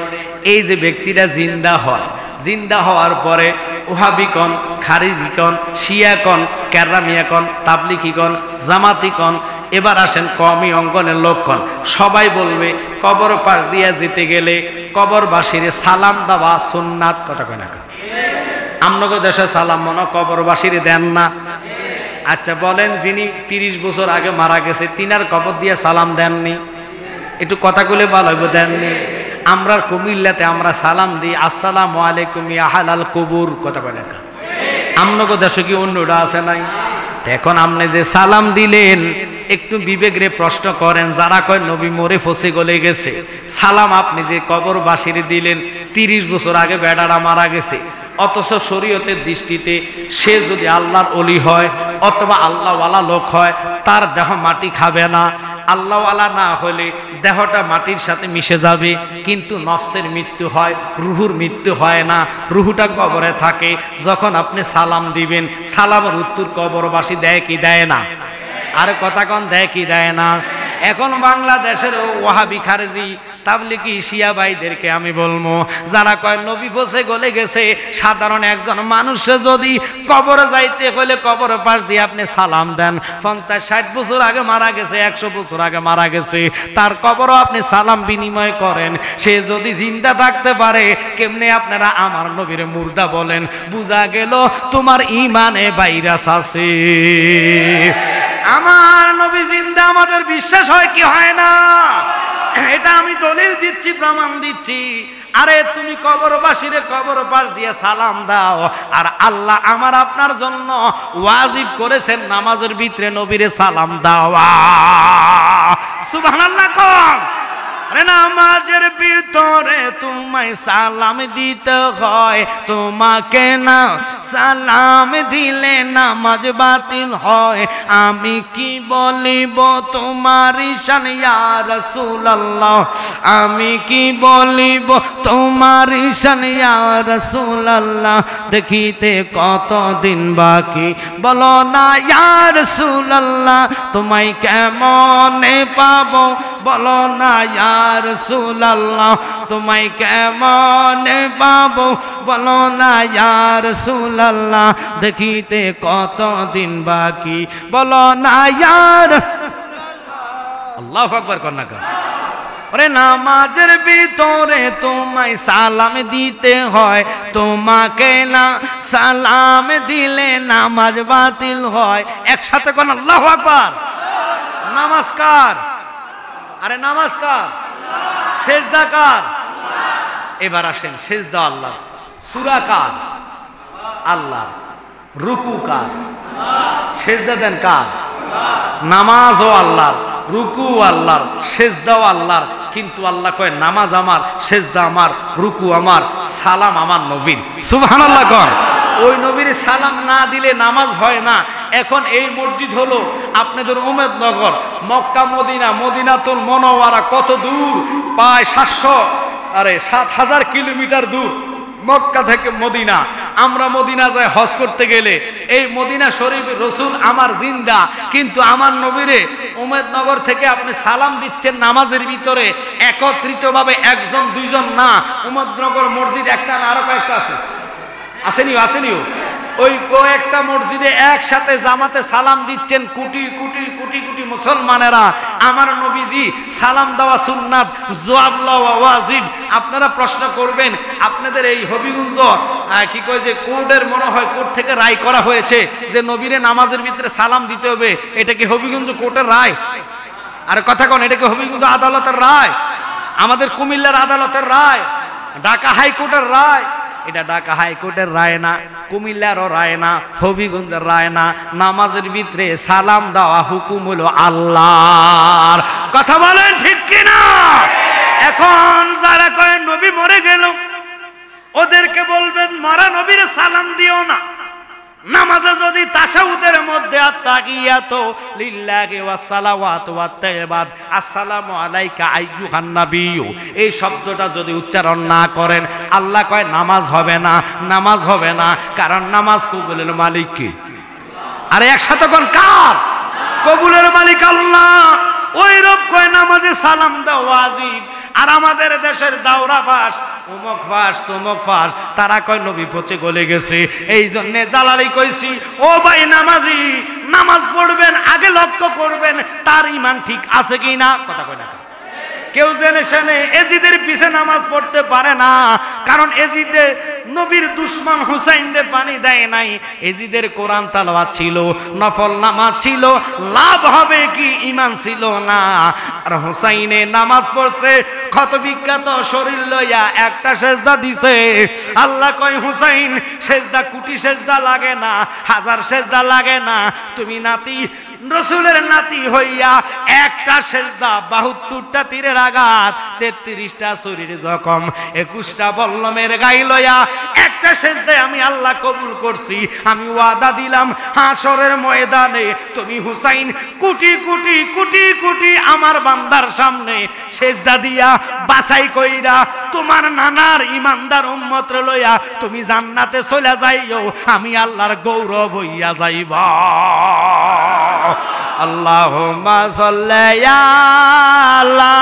এই যে ব্যক্তিটা জিন্দা হয়, জিন্দা হওয়ার পরে ওহাবিকন, খারিজিকন, শিয়াকন, কেরামিয়াকন, তাবলিগিকন, জামাতিকন, এবার আসেন কওমি অঙ্গনের লোককন, সবাই বলবে কবর পাশ দিয়ে যেতে গেলে কবরবাসীর সালাম দেওয়া সুন্নাত। কথা কয় না? আমনগো দেশে সালাম মনে কবরবাসীর দেন না? আচ্ছা বলেন, যিনি 30 বছর আগে মারা গেছে তিনার কবর দিয়ে সালাম দেননি? একটু কথা বলে ভালো হইব, দেননি? আমরা কুমিল্লাতে আমরা সালাম দিই আসসালামু আলাইকুম ইয়া আহলাল কুবুর, কথা কয় না? আমনগো দেশে কি অন্যটা আছে নাই? এখন আপনি যে সালাম দিলেন একটু বিবেকরে প্রশ্ন করেন, যারা কয় নবী মরে ফসে গলে গেছে, সালাম আপনি যে কবরবাসীর দিলেন 30 বছর আগে বেড়ারা মারা গেছে, অথচ শরীয়তের দৃষ্টিতে সে যদি আল্লাহর ওলি হয় অথবা আল্লাহওয়ালা লোক হয়, তার দেহ মাটি খাবে না। আল্লাহওয়ালা না হলে দেহটা মাটির সাথে মিশে যাবে, কিন্তু নফসের মৃত্যু হয়, রুহুর মৃত্যু হয় না, রুহুটা কবরে থাকে। যখন আপনি সালাম দিবেন, সালামের উত্তর কবরবাসী দেয় কি দেয় না? আর কথা কন, দেয় কি দেয় না? এখন বাংলাদেশের ওয়াহাবি খারেজি তাবলিগি শিয়া ভাইদেরকে আমি বলবো, যারা কয় নবী বসে গলে গেছে, সাধারণ একজন মানুষ যদি কবরে যাইতে হলে কবর পাশ দিয়ে আপনি সালাম দেন, 50-60 বছর আগে মারা গেছে, 100 বছর আগে মারা গেছে, তার কবরও আপনি সালাম বিনিময় করেন। সে যদি জিন্দা থাকতে পারে, কেমনে আপনারা আমার নবীর মুর্দা বলেন? বুঝা গেল তোমার ইমানে ভাইরাস আছে। আমার নবী জিন্দা, আমাদের বিশ্বাস হয় কি হয় না? এটা আমি দলিল দিচ্ছি, প্রমাণ দিচ্ছি। আরে তুমি কবরবাসীরে কবর পাশ দিয়ে সালাম দাও, আর আল্লাহ আমার আপনার জন্য ওয়াজিব করেছেন নামাজের ভিতরে নবীরে সালাম দাওয়া। সুবহানাল্লাহ কোন? আরে নামাজের ভিতরে তোমায় সালাম দিতে হয়, তোমাকে না সালাম দিলে নামাজ বাতিল হয়। আমি কি বলিব তোমার শান ইয়া রাসূলুল্লাহ, আমি কি বলিব তোমার শান ইয়া রাসূলুল্লাহ। দেখিতে কতদিন বাকি বলো না ইয়া রাসূলুল্লাহ, তোমায় কেমনে পাবো বলো না ইয়া রাসূলুল্লাহ, তোমায় কেমনে পাবো বলো না ইয়া রাসূলুল্লাহ। দেখিতে কতদিন বাকি বলো না ইয়া আল্লাহু আকবার কর না কর। ওরে নামাজের ভিতরে তোমায় সালাম দিতে হয়, তোমাকে না সালাম দিলে নামাজ বাতিল হয়। একসাথে কোন আল্লাহু আকবার। নামাজ কার? আরে নামাজ কার? সেজদা কার? এবার আসেন, সেজদা আল্লাহ, সূরা কার? আল্লাহ। রুকু কার? সেজদা দেন কার? নামাজও আল্লাহর, রুকু আল্লাহর, সেজদাও আল্লাহর। কিন্তু আল্লাহ কয় নামাজ আমার, সেজদা আমার, রুকু আমার, সালাম আমার নবীর। সুবহানাল্লাহ কোন? ওই নবীর সালাম না দিলে নামাজ হয় না। এখন এই মসজিদ হলো আপনাদের উম্মতনগর, মক্কা মদিনা, মদিনাতুল মুনাওয়ারা কত দূর? প্রায় 7,000 কিলোমিটার দূর মক্কা থেকে মদিনা। আমরা মদিনা যাই হজ করতে গেলে, এই মদিনা শরীফ রসুল আমার জিন্দা, কিন্তু আমার নবীরে উম্মতনগর থেকে আপনি সালাম দিচ্ছেন নামাজের ভিতরে একত্রিতভাবে, একজন দুইজন না। উম্মতনগর মসজিদ একটা না আরো কয়েকটা আছে, আসেনিও আসেনিও। ওই কয়েকটা মসজিদে একসাথে জামাতে সালাম দিচ্ছেন কোটি কোটি কোটি কোটি মুসলমানেরা। আমার নবীজি সালাম দেওয়া সুন্নাত, জবাব লওয়া ওয়াজিব। আপনারা প্রশ্ন করবেন, আপনাদের এই হবিগঞ্জ কি কয় যে কোর্টের মনে হয় কোর্ট থেকে রায় করা হয়েছে যে নবীরে নামাজের ভিতরে সালাম দিতে হবে, এটা কি হবিগঞ্জ কোর্টের রায়? আর কথা কোন, এটা কি হবিগঞ্জ আদালতের রায়? আমাদের কুমিল্লার আদালতের রায়? ঢাকা হাইকোর্টের রায়? এটা ঢাকা হাইকোর্টের রায় না, কুমিল্লারও রায় না, হবিগঞ্জের রায় না। নামাজের ভিতরে সালাম দেওয়া হুকুম হলো আল্লাহর। কথা বলেন ঠিক কিনা? এখন যারা কয় নবী মরে গেল, ওদেরকে বলবেন মরা নবীর সালাম দিও না। নামাজে যদি তাশাহুদের মধ্যে আত্তাহিয়াতু লিল্লাহি ওয়াস সালাওয়াতু ওয়াত তাইয়্যিবাত, আসসালামু আলাইকা আইয়ুহান নাবিয়্যু, এই শব্দটা যদি উচ্চারণ না করেন, আল্লাহ কয় নামাজ হবে না, নামাজ হবে না। কারণ নামাজ কবুলের মালিক কে? আরে একসাথে কোন কার? কবুলের মালিক আল্লাহ। ওই রব কয় নামাজে সালাম দেওয়া ওয়াজিব। আর আমাদের দেশের দাওরা ফাঁস, অমুক ফাঁস, তমুক ফাঁস, তারা কয় নবী পচে গলে গেছে। এই জন্যে জালালি কইছি, ও ভাই নামাজি, নামাজ পড়বেন আগে লক্ষ্য করবেন তার ঈমান ঠিক আছে কি না। কথা কয় না কেউ জেনে শুনে এজিদের পিছে নামাজ পড়তে পারে না, কারণ এজিদে নবীর দুশমন হুসাইনরে পানি দেয় নাই। এজিদের কোরআন তালাওয়াত ছিল, নফল নামাজ ছিল, লাভ হবে কি ঈমান ছিল না। আর হুসাইনে নামাজ পড়ছে ক্ষত বিখ্যাত শরীর লইয়া একটা সেজদা দিছে। আল্লাহ কয় হুসাইন সেজদা কোটি সেজদা লাগে না, হাজার সেজদা লাগে না, তুমি নাতি রসুলের নাতি হইয়া একটা সেজদা 72টা তীরের আঘাত, 33টা শরীরে জখম, 21টা বল্লমের গাই লইয়া একটা সেজদায় আমি আল্লাহ কবুল করছি। আমি ওয়াদা দিলাম হাসরের ময়দানে তুমি হুসাইন কোটি কোটি কোটি কোটি আমার বান্দার সামনে সেজদা দিয়া বাছাই কইরা তোমার নানার ইমানদার উম্মত লইয়া তুমি জান্নাতে চলে যাইও, আমি আল্লাহর গৌরব হইয়া যাইবা। আল্লাহুম্মা সাল্লি আলা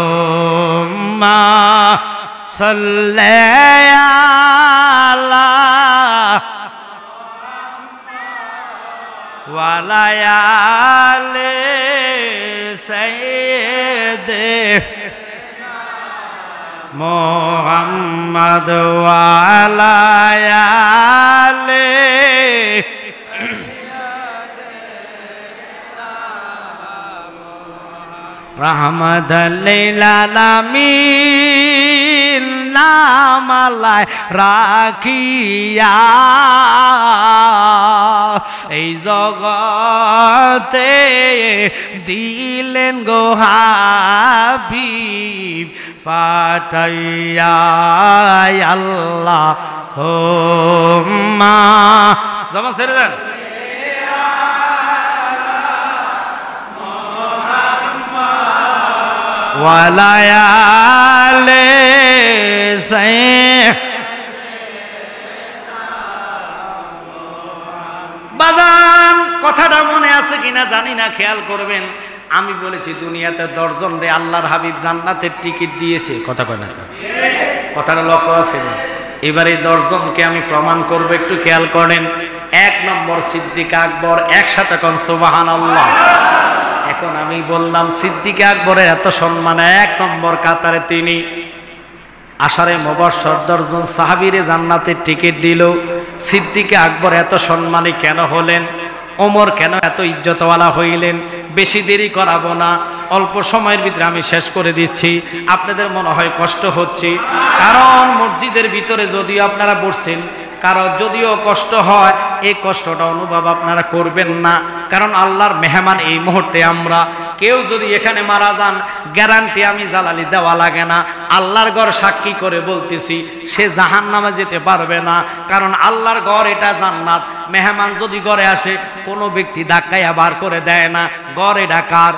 আল্লাহুম্মা সাল্লি আলা ওয়া আলা আলি সাইয়্যিদি মুহাম্মদ ওয়া আলা আলি রাহমাতাল লিল আলামিন নামালায় রাখিয়া এই জগতে দিলেন গো হাবিব পাঠাইয়া। আল্লাহ হুম্মা জবান ছেড়ে দেন ওয়ালা আলি বাজান। কথাটা মনে আছে কিনা জানি না, খেয়াল করবেন। আমি বলেছি দুনিয়াতে 10 জন রে আল্লাহর হাবিব জান্নাতের টিকিট দিয়েছে, কথা কয় না? কথাটা লক্ষ্য আছে। এবার এই 10 জনকে আমি প্রমাণ করব, একটু খেয়াল করেন। 1 নম্বর সিদ্দিক আকবর, একসাথে কোন সুবহানাল্লাহ। এখন আমি বললাম সিদ্দিক আকবরের এত সম্মান, 1 নম্বর কাতারে তিনি। আশারে মুবাশশার 10 জন সাহাবীরে জান্নাতের টিকিট দিল। সিদ্দিক আকবর এত সম্মানী কেন হলেন? ওমর কেন এত ইজ্জতওয়ালা হইলেন? বেশি দেরি করাবো না, অল্প সময়ের ভিতরে আমি শেষ করে দিচ্ছি। আপনাদের মনে হয় কষ্ট হচ্ছে, কারণ মসজিদের ভিতরে যদিও আপনারা বসছেন, কারণ যদিও কষ্ট হয়, এই কষ্টটা অনুভব আপনারা করবেন না, কারণ আল্লাহর মেহমান এই মুহূর্তে আমরা। কেউ যদি এখানে মারা যান, গ্যারান্টি আমি জালালি দেওয়া লাগে না, আল্লাহর ঘর সাক্ষী করে বলতেছি, সে জাহান্নামে যেতে পারবে না, কারণ আল্লাহর ঘর এটা জান্নাত। মেহমান যদি ঘরে আসে, কোনো ব্যক্তি ধাক্কাইয়া বার করে দেয় না, ঘর এটা কার?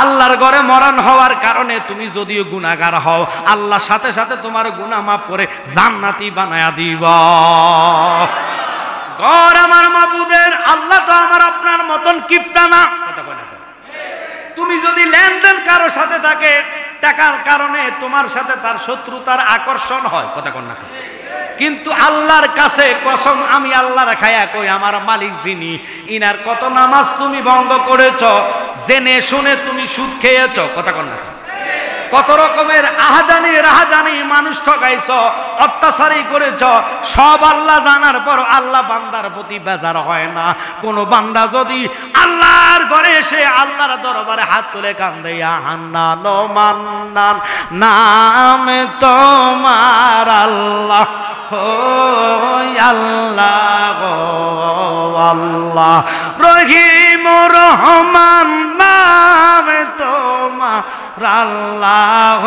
আল্লাহর ঘরে মরণ হওয়ার কারণে তুমি যদিও গুনাহগার হও, আল্লাহ সাথে সাথে তোমার গুনাহ মাফ করে জান্নাতি বানায়া দিব। ঘর আমার মাবুদের, আল্লাহ তো আমার আপনার মতন কিফটা না। তুমি যদি লেনদেন কারো সাথে থাকে, টাকার কারণে তোমার সাথে তার শত্রুতার আকর্ষণ হয়, কথা কন না? কিন্তু আল্লাহর কাছে কসম, আমি আল্লাহর খায়া কই, আমার মালিক যিনি, ইনার কত নামাজ তুমি ভঙ্গ করেছ, জেনে শুনে তুমি সুদ খেয়েছ, কথা কন না? কত রকমের আহাজানি রাহাজানি মানুষ ঠকাইছ, অত্যাচারই করেছ, সব আল্লাহ জানার পর আল্লাহ বান্দার প্রতি বেজার হয় না। কোন বান্দা যদি আল্লাহর ঘরে এসে আল্লাহর দরবারে হাত তুলে কান্দে, হান্নান ও মান্নান নাম তোমার আল্লাহ, ও আল্লাহ ও আল্লাহ, রহিম রহমান নাম তোমার আল্লাহ।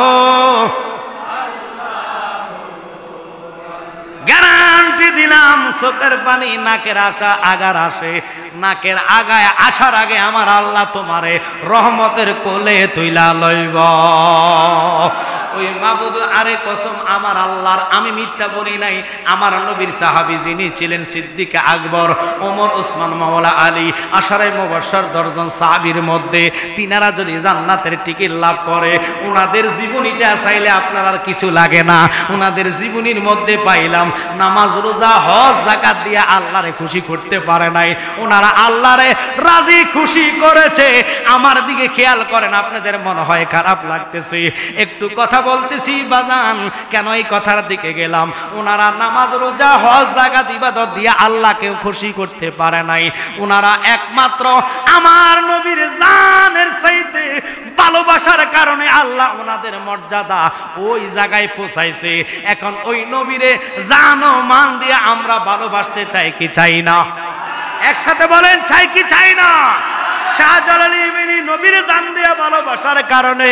গ্যারান্টি দিলাম, চোখের পানি নাকের আশা আগার আসে, নাকের আগায় আসার আগে আমার আল্লাহ তোমারে রহমতের কোলে তুইলা লইব। ওই মাবুদ, আরে কসম আমার আল্লাহর, আমি মিথ্যা বলি নাই। আমার নবীর সাহাবী যিনি ছিলেন সিদ্দিক আকবর, ওমর, ওসমান, মাওলা আলী, আশারে মুবাশশার 10 জন সাহাবীর মধ্যে তিনারা যদি জান্নাতের টিকিট লাভ করে, ওনাদের জীবনীটা চাইলে আপনার আর কিছু লাগে না। ওনাদের জীবনীর মধ্যে পাইলাম নামাজ রোজা হজ যাকাত দিয়ে আল্লাহরে খুশি করতে পারে নাই, ওনারা আল্লাহরে রাজি খুশি করেছে। আমার দিকে খেয়াল করেন, আপনাদের মনে হয় খারাপ লাগতেছে, একটু কথা বলতেছি বাজান, কেন এই কথার দিকে গেলাম? ওনারা নামাজ রোজা হজ যাকাত ইবাদত দিয়ে আল্লাহকে খুশি করতে পারে নাই, ওনারা একমাত্র আমার নবীর জানের চাইতে ভালোবাসার কারণে আল্লাহ ওনাদের মর্যাদা ওই জায়গায় পৌঁছাইছে। এখন ওই নবীরে জান ও মান দিয়ে আমরা ভালোবাসতে চাই কি চাই না? একসাথে বলেন, চাই কি চাই না? শাহজালাল ইবনে নবীর জান দিয়ে ভালোবাসার কারণে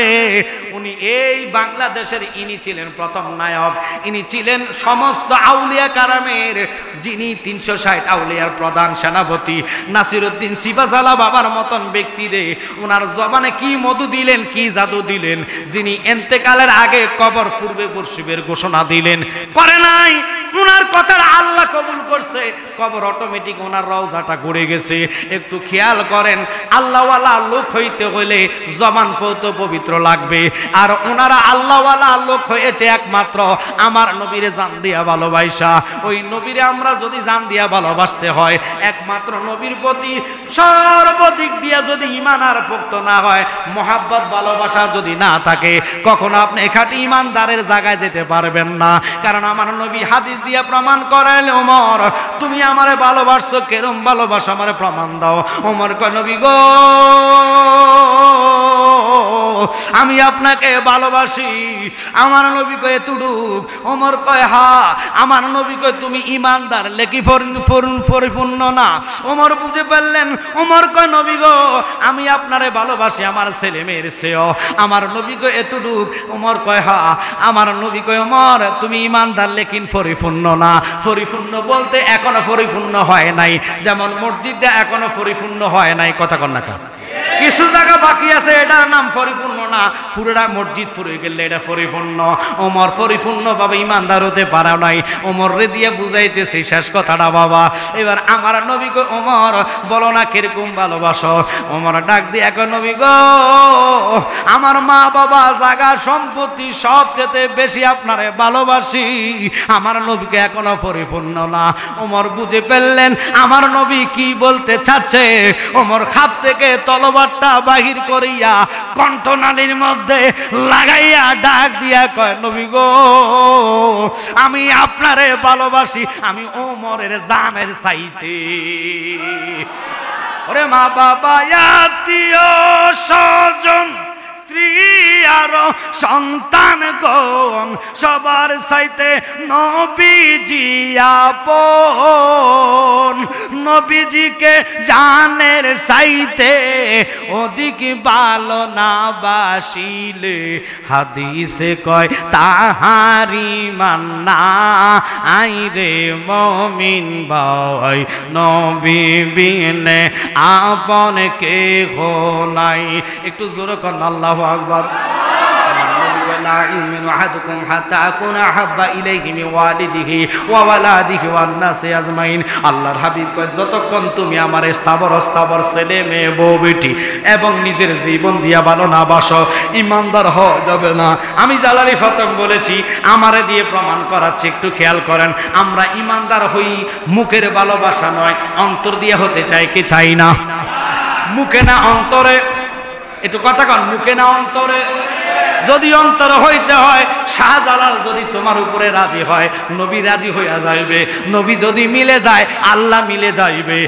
উনি এই বাংলাদেশের ইনি ছিলেন প্রথম নায়ক, ইনি ছিলেন সমস্ত আউলিয়া কারামের যিনি 360 আউলিয়ার প্রধান সেনাপতি নাসিরউদ্দিন সিপাহসালাহ বাবার মতন ব্যক্তি রে, ওনার জবানে কি মধু দিলেন, কি জাদু দিলেন, যিনি ইন্তেকালের আগে কবর পূর্বে পশ্চিমের ঘোষণা দিলেন, করে নাই? ওনার কথাটা আল্লাহ কবুল করছে, কবর অটোমেটিক ওনার রওজাটা ঘুরে গেছে। একটু খেয়াল করেন, আল্লাহওয়ালা লোক হইতে হলে জবান পৌত পবিত্র লাগবে, আর ওনারা আল্লাহওয়ালা লোক হয়েছে একমাত্র আমার নবীরে জান দিয়া ভালোবাসা। ওই নবীরে আমরা যদি জান দিয়া ভালোবাসতে হয়, একমাত্র নবীর প্রতি সর্বদিক দিয়া যদি ঈমান আর পোক্ত না হয়, মোহাব্বত ভালোবাসা যদি না থাকে, কখনো আপনি খাঁটি ঈমানদারের জায়গায় যেতে পারবেন না। কারণ আমার নবী হাদিস দিয়া প্রমাণ করাইল, ওমর তুমি আমারে ভালোবাসছো, কেরম ভালোবাসো আমারে প্রমাণ দাও। ওমর কয়, নবী গো আমি আপনাকে ভালোবাসি। আমার নবী কয় এতটুক? ওমর কয় হা। আমার নবী কয় তুমি ঈমানদার লেকি পরিপূর্ণ না? ওমর বুঝে পারলেন। ওমর কয় নবী গো আমি আপনারে ভালোবাসি আমার ছেলে মেয়ের চেয়েও। আমার নবী কয় এতটুক? ওমর কয় হা। আমার নবী কয় ওমর তুমি ঈমানদার লেকিন পরিপূর্ণ না। পরিপূর্ণ বলতে এখনো পরিপূর্ণ হয় নাই, যেমন মসজিদটা এখনো পরিপূর্ণ হয় নাই, কথা কন না কা? কিছু জায়গা বাকি আছে, এটার নাম পরিপূর্ণ না। পুরোটা মসজিদ পুরো গেলে এটা পরিপূর্ণ। ওমর পরিপূর্ণ ভাবে ইমানদার হতে পারা নাই। ওমর রে দিয়ে বুঝাইতেছি শেষ কথাটা বাবা। এবার আমার নবী গো ওমর বলো না কিরকম ভালোবাসো? ওমর ডাক দিয়ে এক নবী গো আমার মা বাবা জায়গা সম্পত্তি সবচেয়ে বেশি আপনারে ভালোবাসি। আমার নবীকে এখনো পরিপূর্ণ না। ওমর বুঝে ফেললেন আমার নবী কি বলতে চাচ্ছে। ওমর খাপ থেকে তলোয়ারটা বাহির করিয়া কণ্ঠনালীর মধ্যে লাগাইয়া ডাক দিয়া কয় নবী গো আমি আপনারে ভালোবাসি, আমি ওমরের জানের চাইতে। ওরে মা বাবা আত্মীয় স্বজন স্ত্রী আর সন্তান গণ সবার চাইতে নবীজি আপন। নবীজিকে জানের চাইতে অধিক ভালো না বাসিলে হাদিসে কয় তাহারি মান্না আইরে মমিন ভাই নবী বিনে আপন কেহ নাই। একটু জোরে কর আল্লাহু আকবার। লা ইউমিনু আহাদুকুম হাত্তা আকুনা আহাব্বা ইলাইহি মিন ওয়ালিদিহি ওয়া ওয়ালাদিহি ওয়ান নাসি আজমাইন। আল্লাহর হাবিব কয় যতক্ষণ তুমি আমারে স্থাবর ছেলে মেয়ে বউ বেটি এবং নিজের জীবন দিয়া ভালো না বাসো, ইমানদার হওয়া যাবে না। আমি জালালি ফতম বলেছি, আমারে দিয়ে প্রমাণ করাচ্ছি, একটু খেয়াল করেন। আমরা ইমানদার হই মুখের ভালোবাসা নয়, অন্তর দিয়ে হতে চাই কি চাই না? মুখে না অন্তরে? একটু কথা কন, মুখে না অন্তরে? যদি অন্তর হইতে হয়, শাহজালাল যদি তোমার উপরে রাজি হয়, নবী রাজি হইয়া যাইবে। নবী যদি মিলে যায়, আল্লাহ মিলে যাইবে।